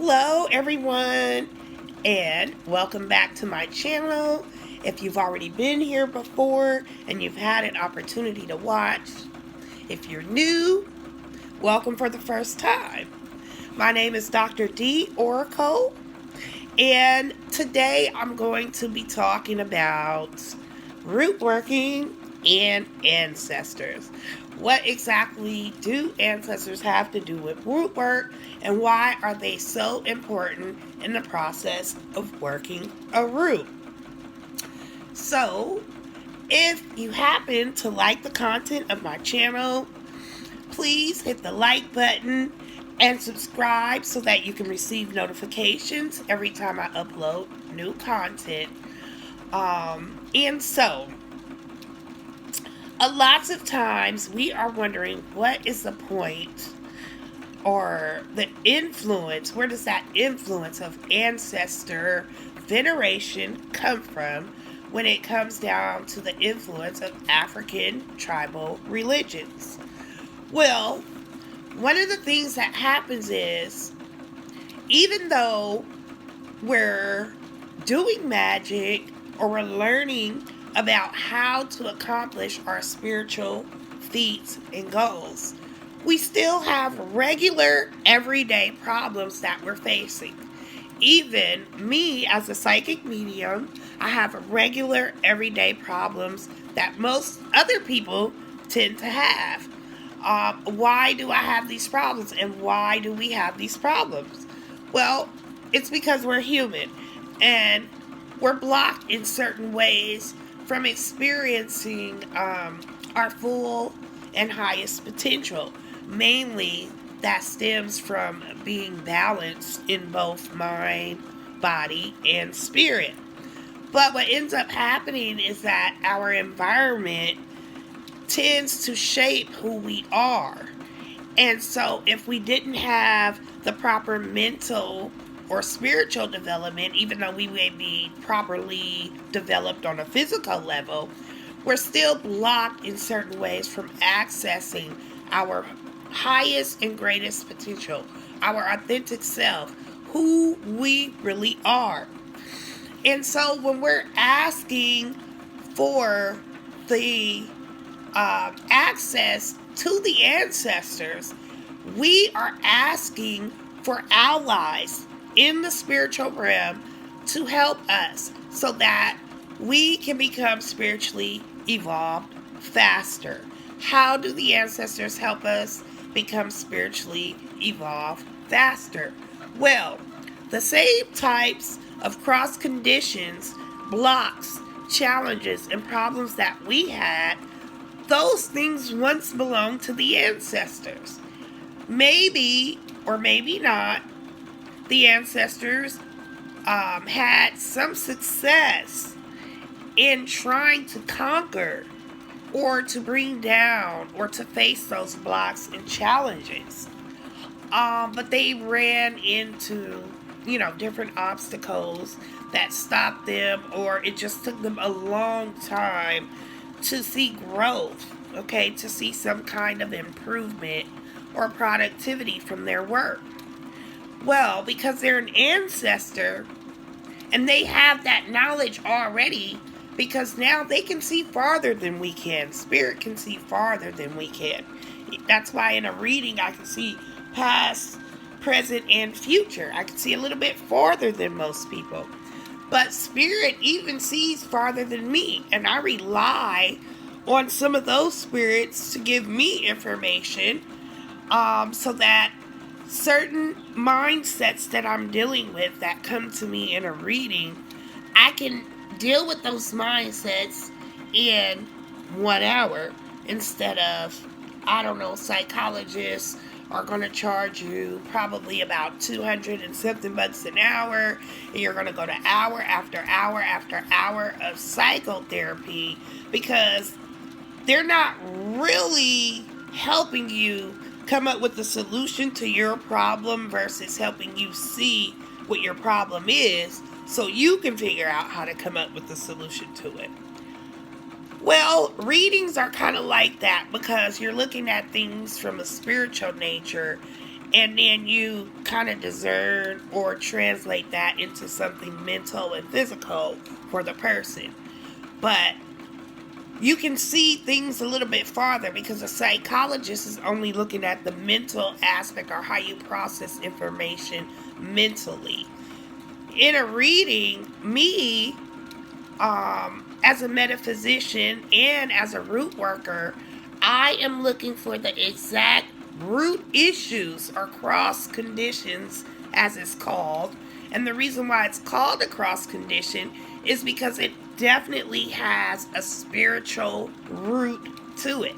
Hello everyone, and welcome back to my channel. If you've already been here before and you've had an opportunity to watch, if you're new, welcome for the first time. My name is Dr. D Oracle, and today I'm going to be talking about root working and ancestors. What exactly do ancestors have to do with root work, and why are they so important in the process of working a root? So, if you happen to like the content of my channel, please hit the like button and subscribe so that you can receive notifications every time I upload new content. A lots of times we are wondering, what is the point or the influence, where does that influence of ancestor veneration come from when it comes down to the influence of African tribal religions? Well, one of the things that happens is, even though we're doing magic or we're learning about how to accomplish our spiritual feats and goals, we still have regular everyday problems that we're facing. Even me as a psychic medium, I have regular everyday problems that most other people tend to have. Why do I have these problems, and why do we have these problems? Well, it's because we're human and we're blocked in certain ways from experiencing our full and highest potential. Mainly, that stems from being balanced in both mind, body, and spirit. But what ends up happening is that our environment tends to shape who we are. And so if we didn't have the proper mental or spiritual development, even though we may be properly developed on a physical level, we're still blocked in certain ways from accessing our highest and greatest potential, our authentic self, who we really are. And so when we're asking for the access to the ancestors, we are asking for allies in the spiritual realm to help us so that we can become spiritually evolved faster. How do the ancestors help us become spiritually evolved faster? Well, the same types of cross conditions, blocks, challenges, and problems that we had, those things once belonged to the ancestors. Maybe or maybe not, the ancestors had some success in trying to conquer or to bring down or to face those blocks and challenges. But they ran into, different obstacles that stopped them, or it just took them a long time to see growth, to see some kind of improvement or productivity from their work. Well, because they're an ancestor and they have that knowledge already, because now they can see farther than we can. Spirit can see farther than we can. That's why in a reading I can see past, present, and future. I can see a little bit farther than most people. But Spirit even sees farther than me, and I rely on some of those spirits to give me information so that certain mindsets that I'm dealing with that come to me in a reading, I can deal with those mindsets in 1 hour instead of, psychologists are going to charge you probably about 200 and something bucks an hour, and you're going to go to hour after hour after hour of psychotherapy because they're not really helping you come up with a solution to your problem versus helping you see what your problem is so you can figure out how to come up with a solution to it. Well, readings are kind of like that because you're looking at things from a spiritual nature and then you kind of discern or translate that into something mental and physical for the person. But you can see things a little bit farther because a psychologist is only looking at the mental aspect or how you process information mentally. In a reading, me, as a metaphysician and as a root worker, I am looking for the exact root issues or cross conditions, as it's called. And the reason why it's called a cross condition is because it definitely has a spiritual root to it.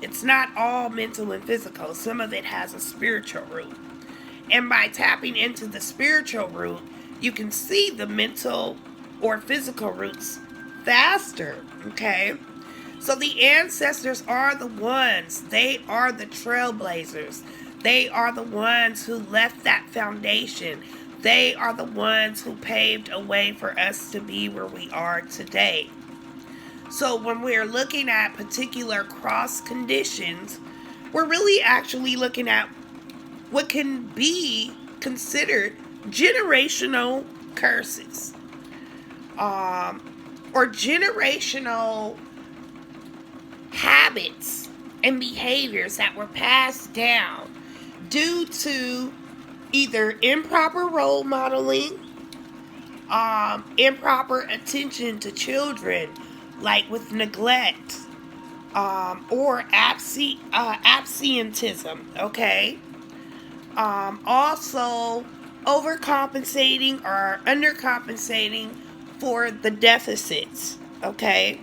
It's not all mental and physical. Some of it has a spiritual root. And by tapping into the spiritual root, you can see the mental or physical roots faster, okay? So the ancestors are the ones. They are the trailblazers. They are the ones who left that foundation. They are the ones who paved a way for us to be where we are today. So when we're looking at particular cross conditions, we're really actually looking at what can be considered generational curses, or generational habits and behaviors that were passed down due to either improper role modeling, improper attention to children, like with neglect, or absenteeism, okay? Also, overcompensating or undercompensating for the deficits, okay?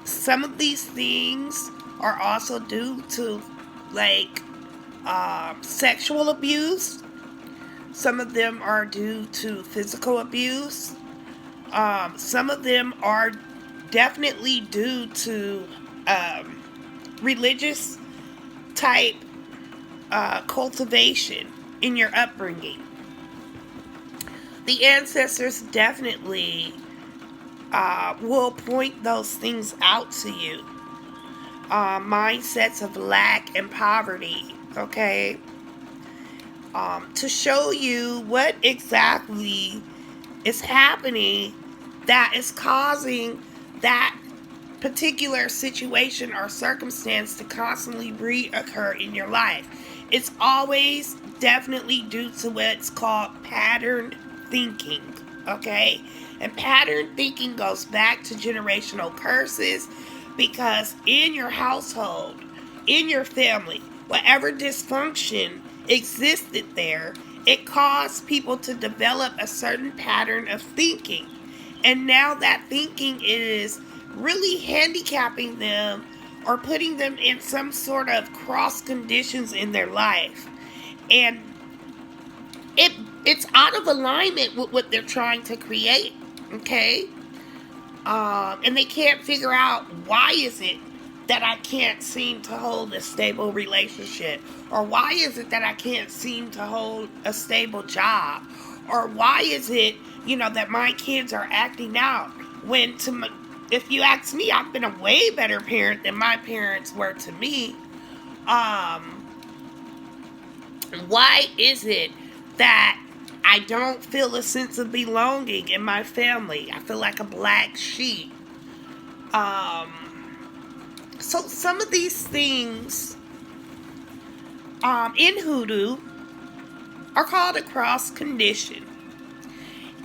Some of these things are also due to, like, sexual abuse. Some of them are due to physical abuse. Some of them are definitely due to religious type cultivation in your upbringing. The ancestors definitely will point those things out to you. Mindsets of lack and poverty, okay? To show you what exactly is happening that is causing that particular situation or circumstance to constantly reoccur in your life. It's always definitely due to what's called pattern thinking, okay? And pattern thinking goes back to generational curses, because in your household, in your family, whatever dysfunction existed there, it caused people to develop a certain pattern of thinking. And now that thinking is really handicapping them or putting them in some sort of cross conditions in their life. And it's out of alignment with what they're trying to create, okay? And they can't figure out, why is it that I can't seem to hold a stable relationship? Or why is it that I can't seem to hold a stable job? Or why is it, that my kids are acting out? When, if you ask me, I've been a way better parent than my parents were to me. Why is it that I don't feel a sense of belonging in my family? I feel like a black sheep. So some of these things in hoodoo are called a cross condition.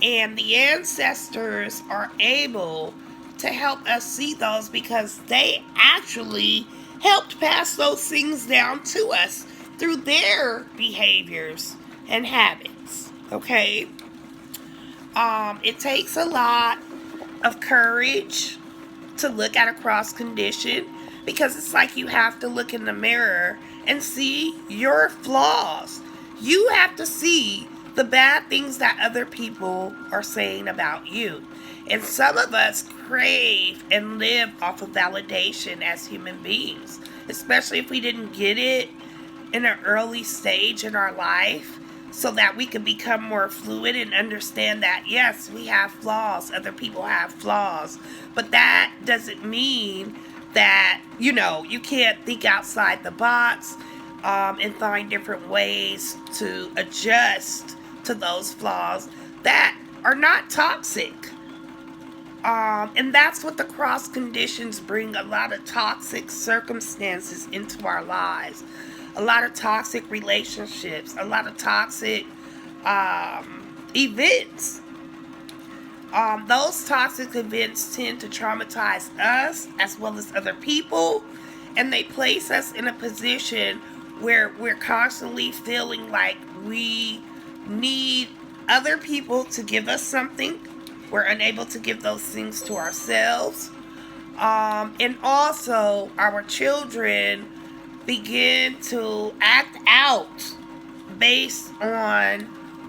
And the ancestors are able to help us see those, because they actually helped pass those things down to us through their behaviors and habits, okay? It takes a lot of courage to look at a cross condition, because it's like you have to look in the mirror and see your flaws. You have to see the bad things that other people are saying about you. And some of us crave and live off of validation as human beings, especially if we didn't get it in an early stage in our life, so that we can become more fluid and understand that, yes, we have flaws, other people have flaws, but that doesn't mean that, you can't think outside the box. and find different ways to adjust to those flaws that are not toxic. And that's what the cross conditions bring: a lot of toxic circumstances into our lives, a lot of toxic relationships, a lot of toxic events. Those toxic events tend to traumatize us as well as other people, and they place us in a position where we're constantly feeling like we need other people to give us something. We're unable to give those things to ourselves. And also, our children begin to act out based on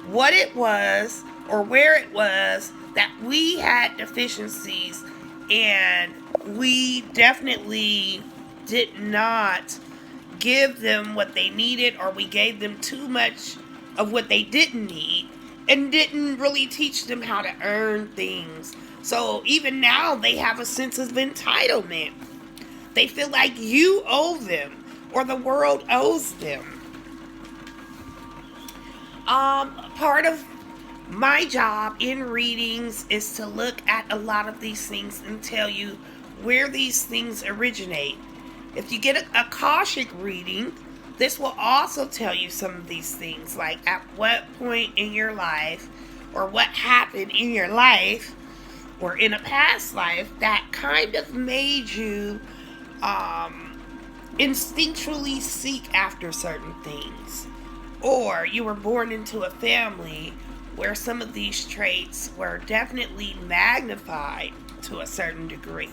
what it was or where it was that we had deficiencies, and we definitely did not give them what they needed, or we gave them too much of what they didn't need and didn't really teach them how to earn things. So even now they have a sense of entitlement. They feel like you owe them or the world owes them. Part of my job in readings is to look at a lot of these things and tell you where these things originate. If you get a Akashic reading, this will also tell you some of these things, like at what point in your life or what happened in your life or in a past life that kind of made you instinctually seek after certain things. Or you were born into a family where some of these traits were definitely magnified to a certain degree.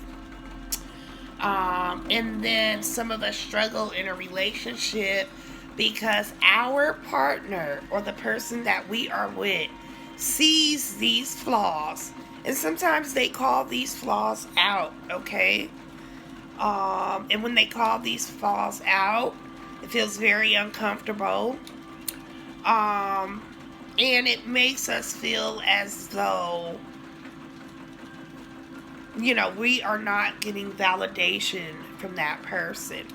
And then some of us struggle in a relationship because our partner or the person that we are with sees these flaws. And sometimes they call these flaws out, okay? And when they call these flaws out, it feels very uncomfortable. And it makes us feel as though, we are not getting validation from that person.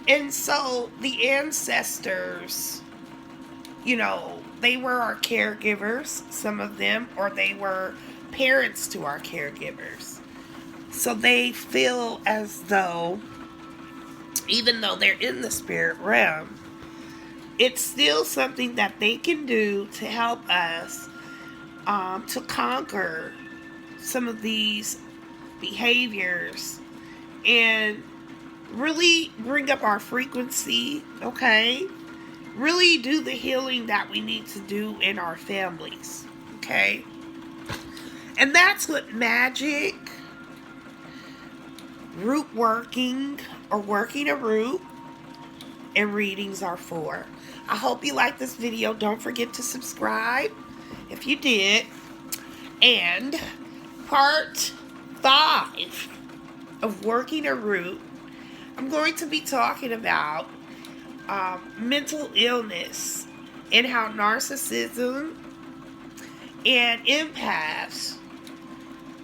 And so the ancestors, they were our caregivers, some of them, or they were parents to our caregivers. So they feel as though, even though they're in the spirit realm, it's still something that they can do to help us to conquer some of these behaviors and really bring up our frequency, okay? Really do the healing that we need to do in our families, okay? And that's what magic, root working, or working a root, and readings are for. I hope you like this video. Don't forget to subscribe if you did. And part 5 of working a root, I'm going to be talking about mental illness and how narcissism and empaths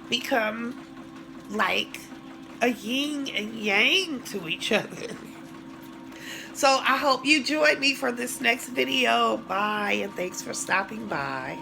become like a yin and yang to each other. So I hope you join me for this next video. Bye, and thanks for stopping by.